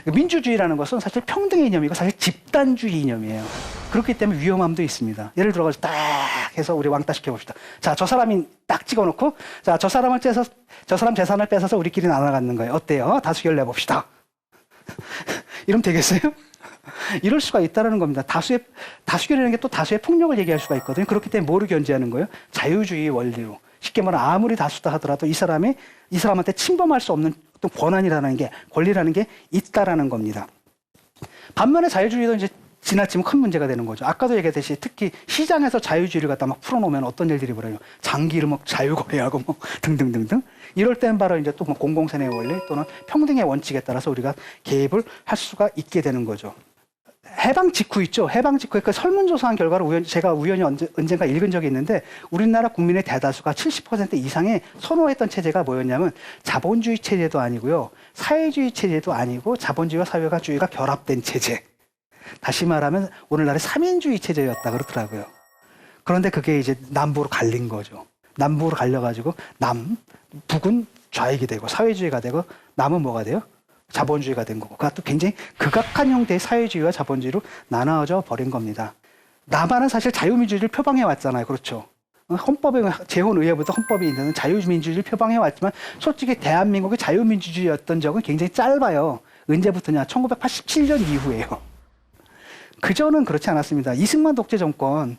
민주주의라는 것은 사실 평등의 이념이고 사실 집단주의 이념이에요. 그렇기 때문에 위험함도 있습니다. 예를 들어가지고 딱 해서 우리 왕따 시켜봅시다. 자, 저 사람이 딱 찍어놓고, 자, 저 사람 재산을 뺏어서 우리끼리 나눠갖는 거예요. 어때요? 다수결 내봅시다. 이러면 되겠어요? 이럴 수가 있다는 겁니다. 다수결이라는 게 또 다수의 폭력을 얘기할 수가 있거든요. 그렇기 때문에 뭐를 견제하는 거예요? 자유주의 원리로. 쉽게 말하면 아무리 다수다 하더라도 이 사람한테 침범할 수 없는 또 권한이라는 게, 권리라는 게 있다라는 겁니다. 반면에 자유주의도 이제 지나치면 큰 문제가 되는 거죠. 아까도 얘기했듯이 특히 시장에서 자유주의를 갖다 막 풀어놓으면 어떤 일들이 벌어요. 장기를 막 자유거래하고 뭐 등등등등. 이럴 때는 바로 이제 또 뭐 공공선의 원리 또는 평등의 원칙에 따라서 우리가 개입을 할 수가 있게 되는 거죠. 해방 직후 있죠. 해방 직후에 그 설문조사한 결과를 제가 우연히 언젠가 읽은 적이 있는데 우리나라 국민의 대다수가 70% 이상의 선호했던 체제가 뭐였냐면 자본주의 체제도 아니고요. 사회주의 체제도 아니고 자본주의와 사회주의가 결합된 체제. 다시 말하면 오늘날의 삼인주의 체제였다 그러더라고요. 그런데 그게 이제 남부로 갈린 거죠. 남부로 갈려가지고 북은 좌익이 되고 사회주의가 되고 남은 뭐가 돼요? 자본주의가 된 거고. 그것도 굉장히 극악한 형태의 사회주의와 자본주의로 나눠져 버린 겁니다. 남한은 사실 자유민주주의를 표방해 왔잖아요. 그렇죠. 헌법에 재헌의회부터 헌법이 있는 자유민주주의를 표방해 왔지만 솔직히 대한민국의 자유민주주의였던 적은 굉장히 짧아요. 언제부터냐? 1987년 이후예요. 그전은 그렇지 않았습니다. 이승만 독재 정권,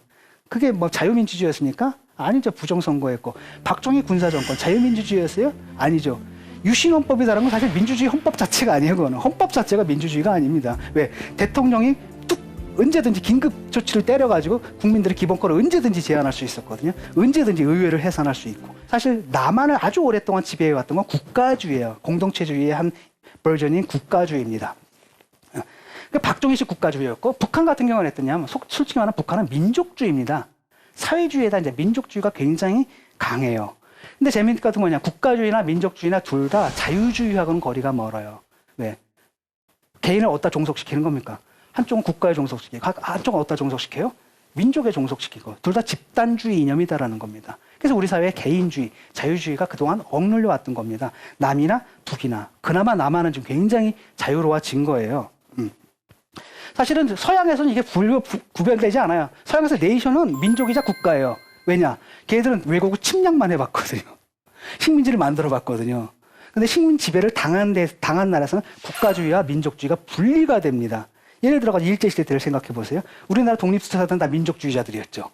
그게 뭐 자유민주주의였습니까? 아니죠. 부정선거였고. 박정희 군사정권, 자유민주주의였어요? 아니죠. 유신헌법이라는 건 사실 민주주의 헌법 자체가 아니에요. 그거는 헌법 자체가 민주주의가 아닙니다. 왜? 대통령이 뚝 언제든지 긴급 조치를 때려가지고 국민들의 기본권을 언제든지 제한할 수 있었거든요. 언제든지 의회를 해산할 수 있고. 사실 남한을 아주 오랫동안 지배해왔던 건 국가주의예요. 공동체주의의 한 버전인 국가주의입니다. 박정희식 국가주의였고, 북한 같은 경우는 어땠냐면 솔직히 말하면 북한은 민족주의입니다. 사회주의에다 이제 민족주의가 굉장히 강해요. 근데 재미있는 것은 뭐냐? 국가주의나 민족주의나 둘 다 자유주의하고는 거리가 멀어요. 왜? 개인을 어디다 종속시키는 겁니까? 한쪽은 국가에 종속시키고, 한쪽은 어디다 종속시켜요? 민족에 종속시키고. 둘 다 집단주의 이념이다라는 겁니다. 그래서 우리 사회의 개인주의, 자유주의가 그동안 억눌려 왔던 겁니다. 남이나 북이나. 그나마 남한은 좀 굉장히 자유로워진 거예요. 사실은 서양에서는 이게 구별되지 않아요. 서양에서 네이션은 민족이자 국가예요. 왜냐? 걔네들은 외국을 침략만 해봤거든요. 식민지를 만들어봤거든요. 근데 식민 지배를 당한 나라에서는 국가주의와 민족주의가 분리가 됩니다. 예를 들어서 일제시대 때를 생각해 보세요. 우리나라 독립투사들은 다 민족주의자들이었죠.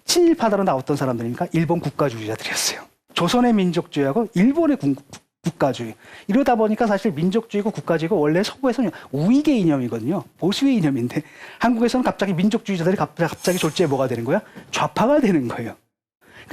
친일파들은 다 어떤 사람들입니까? 일본 국가주의자들이었어요. 조선의 민족주의하고 일본의 국가주의. 이러다 보니까 사실 민족주의고 국가주의고 원래 서구에서는 우익의 이념이거든요. 보수의 이념인데 한국에서는 갑자기 민족주의자들이 갑자기 졸지에 뭐가 되는 거야? 좌파가 되는 거예요.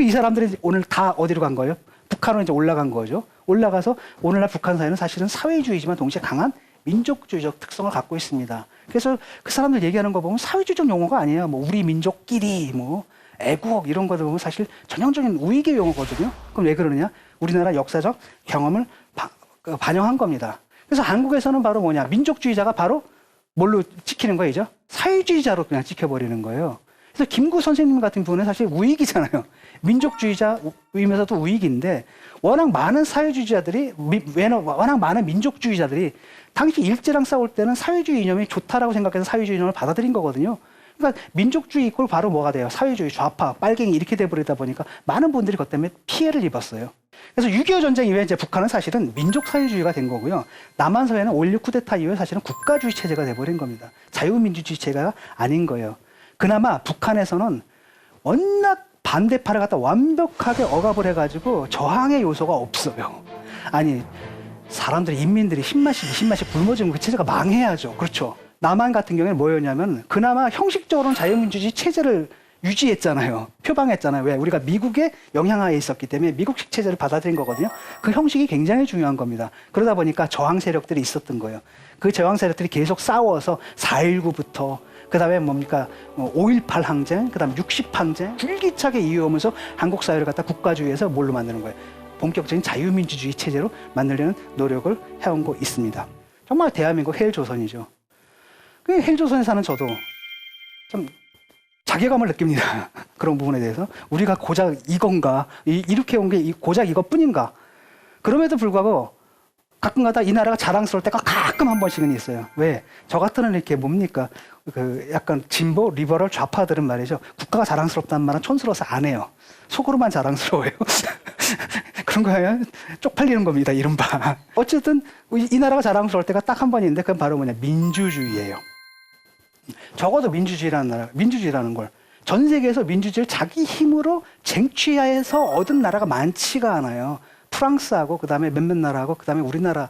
이 사람들이 오늘 다 어디로 간 거예요? 북한으로 이제 올라간 거죠. 올라가서 오늘날 북한 사회는 사실은 사회주의지만 동시에 강한 민족주의적 특성을 갖고 있습니다. 그래서 그 사람들 얘기하는 거 보면 사회주의적 용어가 아니에요. 뭐 우리 민족끼리 뭐 애국 이런 거들 보면 사실 전형적인 우익의 용어거든요. 그럼 왜 그러느냐? 우리나라 역사적 경험을 반영한 겁니다. 그래서 한국에서는 바로 뭐냐? 민족주의자가 바로 뭘로 찍히는 거죠? 사회주의자로 그냥 찍혀버리는 거예요. 그래서 김구 선생님 같은 분은 사실 우익이잖아요. 민족주의자이면서도 우익인데 워낙 많은 사회주의자들이, 워낙 많은 민족주의자들이 당시 일제랑 싸울 때는 사회주의 이념이 좋다라고 생각해서 사회주의 이념을 받아들인 거거든요. 그러니까 민족주의 이꼴 바로 뭐가 돼요? 사회주의, 좌파, 빨갱이 이렇게 돼버리다 보니까 많은 분들이 그것 때문에 피해를 입었어요. 그래서 6.25 전쟁 이후에 이제 북한은 사실은 민족사회주의가 된 거고요. 남한 사회는 5.16 쿠데타 이후에 사실은 국가주의 체제가 돼버린 겁니다. 자유민주주의 체제가 아닌 거예요. 그나마 북한에서는 워낙 반대파를 갖다 완벽하게 억압을 해가지고 저항의 요소가 없어요. 아니, 사람들이, 인민들이 10만씩, 20만씩 굶어지면 그 체제가 망해야죠. 그렇죠. 남한 같은 경우에는 뭐였냐면 그나마 형식적으로는 자유민주주의 체제를 유지했잖아요. 표방했잖아요. 왜? 우리가 미국의 영향하에 있었기 때문에 미국식 체제를 받아들인 거거든요. 그 형식이 굉장히 중요한 겁니다. 그러다 보니까 저항 세력들이 있었던 거예요. 그 저항 세력들이 계속 싸워서 4.19부터 그 다음에 뭡니까? 5.18 항쟁, 그 다음 60 항쟁, 줄기차게 이어오면서 한국 사회를 갖다 국가주의에서 뭘로 만드는 거예요? 본격적인 자유민주주의 체제로 만들려는 노력을 해온 거 있습니다. 정말 대한민국 헬조선이죠. 그 헬조선에 사는 저도 좀 자괴감을 느낍니다. 그런 부분에 대해서. 우리가 고작 이건가? 이렇게 온 게 고작 이것뿐인가? 그럼에도 불구하고 가끔가다 이 나라가 자랑스러울 때가 가끔 한 번씩은 있어요. 왜? 저 같은 이렇게 뭡니까? 그 약간 진보, 리버럴 좌파들은 말이죠. 국가가 자랑스럽다는 말은 촌스러워서 안 해요. 속으로만 자랑스러워요. 그런 거예요. 쪽팔리는 겁니다. 이른바. 어쨌든 이 나라가 자랑스러울 때가 딱 한 번 있는데 그건 바로 뭐냐? 민주주의예요. 적어도 민주주의라는 나라, 민주주의라는 걸. 전 세계에서 민주주의를 자기 힘으로 쟁취해서 얻은 나라가 많지가 않아요. 프랑스하고 그다음에 몇몇 나라하고 그다음에 우리나라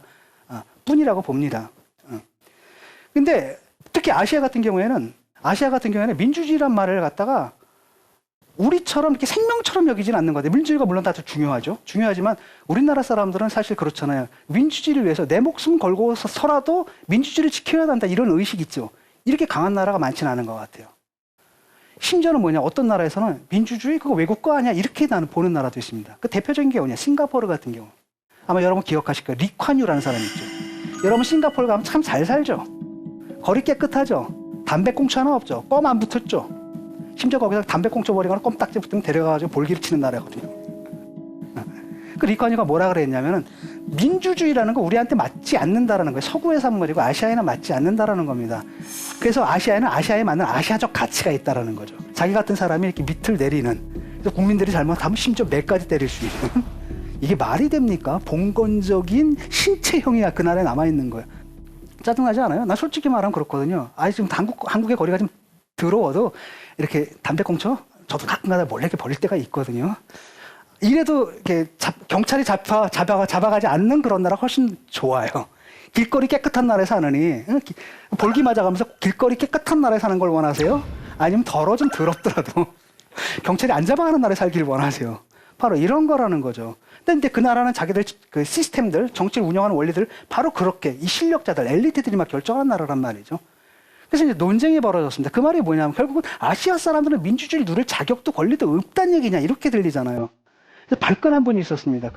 뿐이라고 봅니다. 근데 특히 아시아 같은 경우에는 민주주의란 말을 갖다가 우리처럼 이렇게 생명처럼 여기지는 않는 것 같아요. 민주주의가 물론 다 중요하죠. 중요하지만 우리나라 사람들은 사실 그렇잖아요. 민주주의를 위해서 내 목숨 걸고서라도 민주주의를 지켜야 한다 이런 의식 있죠. 이렇게 강한 나라가 많지는 않은 것 같아요. 심지어는 뭐냐, 어떤 나라에서는 민주주의 그거 외국 거 아니야 이렇게 나는 보는 나라도 있습니다. 그 대표적인 게 뭐냐, 싱가포르 같은 경우. 아마 여러분 기억하실 거예요. 리콴유라는 사람이 있죠. 여러분 싱가포르 가면 참 잘 살죠. 거리 깨끗하죠. 담배꽁초 하나 없죠. 껌 안 붙었죠. 심지어 거기서 담배꽁초 버리거나 껌딱지 붙으면 데려가가지고 볼기를 치는 나라거든요. 그 리콴유가 뭐라 그랬냐면은 민주주의라는 거 우리한테 맞지 않는다라는 거예요. 서구의 산물이고 아시아에는 맞지 않는다라는 겁니다. 그래서 아시아에는 아시아에 맞는 아시아적 가치가 있다라는 거죠. 자기 같은 사람이 이렇게 밑을 내리는, 그래서 국민들이 잘못하면 심지어 매까지 때릴 수 있는. 이게 말이 됩니까? 봉건적인 신체형이야 그 나라에 남아있는 거예요. 짜증나지 않아요? 나 솔직히 말하면 그렇거든요. 지금 한국의 거리가 좀 더러워도 이렇게 담배꽁초 저도 가끔가다 몰래 이렇게 버릴 때가 있거든요. 이래도 이렇게 경찰이 잡아가지 않는 그런 나라 훨씬 좋아요. 길거리 깨끗한 나라에 사느니 볼기 맞아가면서 길거리 깨끗한 나라에 사는 걸 원하세요? 아니면 좀 더럽더라도 경찰이 안 잡아가는 나라에 살길 원하세요? 바로 이런 거라는 거죠. 근데 그 나라는 자기들 그 시스템들, 정치를 운영하는 원리들 바로 그렇게 이 실력자들, 엘리트들이 막 결정하는 나라란 말이죠. 그래서 이제 논쟁이 벌어졌습니다. 그 말이 뭐냐면 결국은 아시아 사람들은 민주주의를 누릴 자격도 권리도 없다는 얘기냐 이렇게 들리잖아요. 그래서 발끈한 분이 있었습니다.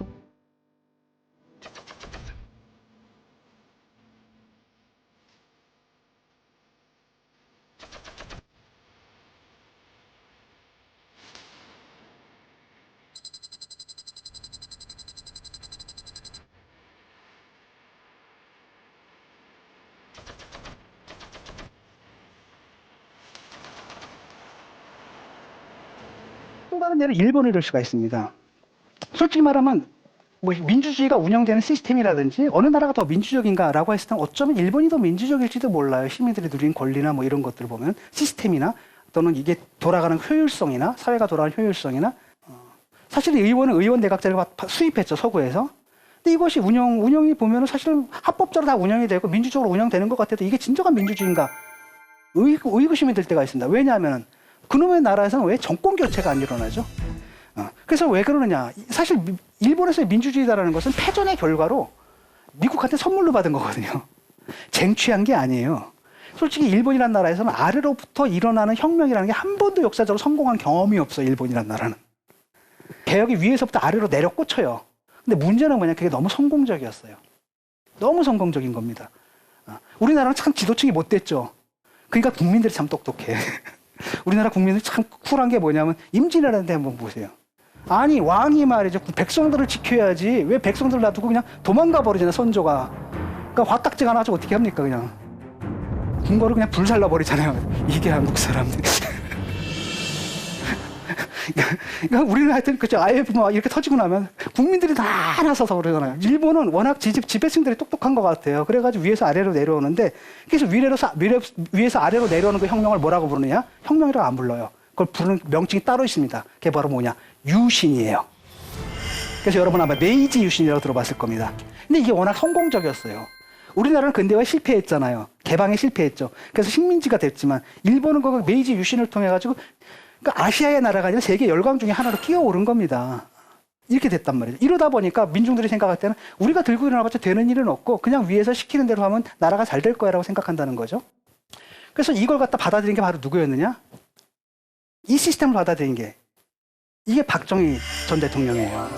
또 다른 예를 일본을 들 수가 있습니다. 솔직히 말하면 뭐 민주주의가 운영되는 시스템이라든지 어느 나라가 더 민주적인가라고 했을 때 어쩌면 일본이 더 민주적일지도 몰라요. 시민들이 누린 권리나 뭐 이런 것들을 보면 시스템이나 또는 이게 돌아가는 효율성이나 사회가 돌아가는 효율성이나 사실 의원은 의원 내각제를 수입했죠, 서구에서. 근데 이것이 운영이 보면은 사실은 합법적으로 다 운영이 되고 민주적으로 운영되는 것 같아도 이게 진정한 민주주의인가 의구심이 들 때가 있습니다. 왜냐하면은 그놈의 나라에서는 왜 정권 교체가 안 일어나죠? 그래서 왜 그러느냐? 사실 일본에서의 민주주의다라는 것은 패전의 결과로 미국한테 선물로 받은 거거든요. 쟁취한 게 아니에요. 솔직히 일본이라는 나라에서는 아래로부터 일어나는 혁명이라는 게 한 번도 역사적으로 성공한 경험이 없어요. 일본이라는 나라는. 개혁이 위에서부터 아래로 내려 꽂혀요. 근데 문제는 뭐냐? 그게 너무 성공적이었어요. 너무 성공적인 겁니다. 우리나라는 참 지도층이 못 됐죠. 그러니까 국민들이 참 똑똑해. 우리나라 국민들이 참 쿨한 게 뭐냐면 임진왜란 때 한번 보세요. 아니 왕이 말이죠. 백성들을 지켜야지 왜 백성들 놔두고 그냥 도망가 버리잖아요. 선조가. 그러니까 화딱지가 나서 어떻게 합니까 그냥. 궁궐을 그냥 불살라 버리잖아요. 이게 한국 사람들. 그러니까 우리는 하여튼 그죠. IMF 막 이렇게 터지고 나면 국민들이 다 나서서 그러잖아요. 일본은 워낙 지배층들이 똑똑한 것 같아요. 그래가지고 위에서 아래로 내려오는데 그래서 위에서 아래로 내려오는 그 혁명을 뭐라고 부르느냐? 혁명이라고 안 불러요. 그걸 부르는 명칭이 따로 있습니다. 그게 바로 뭐냐? 유신이에요. 그래서 여러분 아마 메이지 유신이라고 들어봤을 겁니다. 근데 이게 워낙 성공적이었어요. 우리나라는 근대화에 실패했잖아요. 개방에 실패했죠. 그래서 식민지가 됐지만 일본은 그 메이지 유신을 통해 가지고 그러니까 아시아의 나라가 아니라 세계 열강 중에 하나로 끼어오른 겁니다. 이렇게 됐단 말이죠. 이러다 보니까 민중들이 생각할 때는 우리가 들고 일어나봤자 되는 일은 없고 그냥 위에서 시키는 대로 하면 나라가 잘 될 거야라고 생각한다는 거죠. 그래서 이걸 갖다 받아들인 게 바로 누구였느냐? 이 시스템을 받아들인 게 이게 박정희 전 대통령이에요.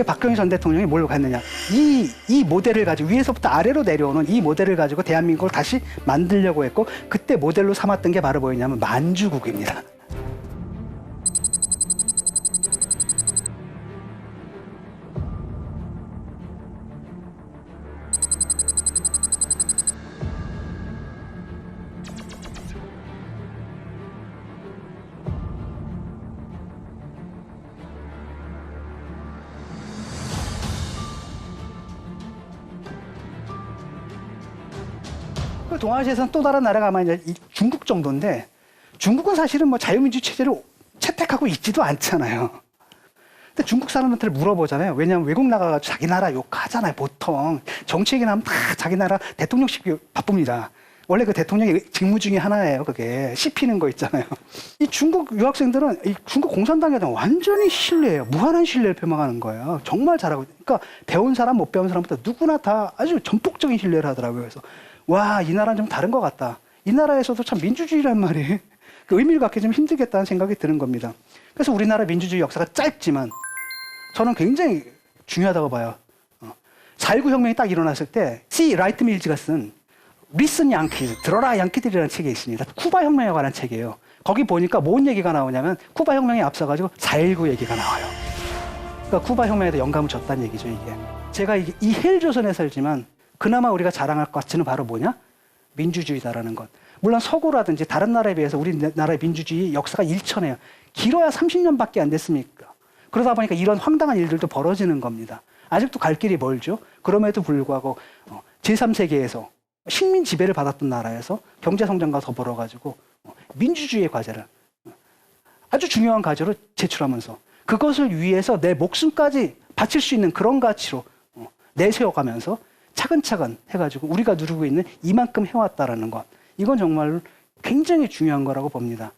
박정희 전 대통령이 뭘 했느냐? 이 모델을 가지고 위에서부터 아래로 내려오는 이 모델을 가지고 대한민국을 다시 만들려고 했고 그때 모델로 삼았던 게 바로 뭐였냐면 만주국입니다. 그 동아시아에서는 또 다른 나라가 아마 이제 중국 정도인데 중국은 사실은 뭐 자유민주 체제를 채택하고 있지도 않잖아요. 근데 중국 사람한테 물어보잖아요. 왜냐하면 외국 나가가지고 자기 나라 욕하잖아요. 보통 정치 얘기 나면 다 자기 나라 대통령식 바쁩니다. 원래 그 대통령의 직무 중에 하나예요. 그게 씹히는 거 있잖아요. 이 중국 유학생들은 이 중국 공산당에 대한 완전히 신뢰예요. 무한한 신뢰를 표명하는 거예요. 정말 잘하고. 그러니까 배운 사람 못 배운 사람부터 누구나 다 아주 전폭적인 신뢰를 하더라고요. 그래서 와, 이 나라는 좀 다른 것 같다. 이 나라에서도 참 민주주의란 말이 그 의미를 갖기 좀 힘들겠다는 생각이 드는 겁니다. 그래서 우리나라 민주주의 역사가 짧지만 저는 굉장히 중요하다고 봐요. 4.19 혁명이 딱 일어났을 때 C. 라이트 밀즈가 쓴 Listen Yankees, 들어라 양키들이라는 책이 있습니다. 쿠바 혁명에 관한 책이에요. 거기 보니까 뭔 얘기가 나오냐면 쿠바 혁명에 앞서가지고 4.19 얘기가 나와요. 그러니까 쿠바 혁명에도 영감을 줬다는 얘기죠, 이게. 제가 이 헬조선에 살지만 그나마 우리가 자랑할 것 같은 바로 뭐냐? 민주주의다라는 것. 물론 서구라든지 다른 나라에 비해서 우리나라의 민주주의 역사가 일천해요. 길어야 30년밖에 안 됐습니까? 그러다 보니까 이런 황당한 일들도 벌어지는 겁니다. 아직도 갈 길이 멀죠. 그럼에도 불구하고 제3세계에서 식민 지배를 받았던 나라에서 경제 성장과 더불어가지고 민주주의의 과제를 아주 중요한 과제로 제출하면서 그것을 위해서 내 목숨까지 바칠 수 있는 그런 가치로 내세워가면서 차근차근 해가지고 우리가 누리고 있는 이만큼 해왔다라는 것. 이건 정말 굉장히 중요한 거라고 봅니다.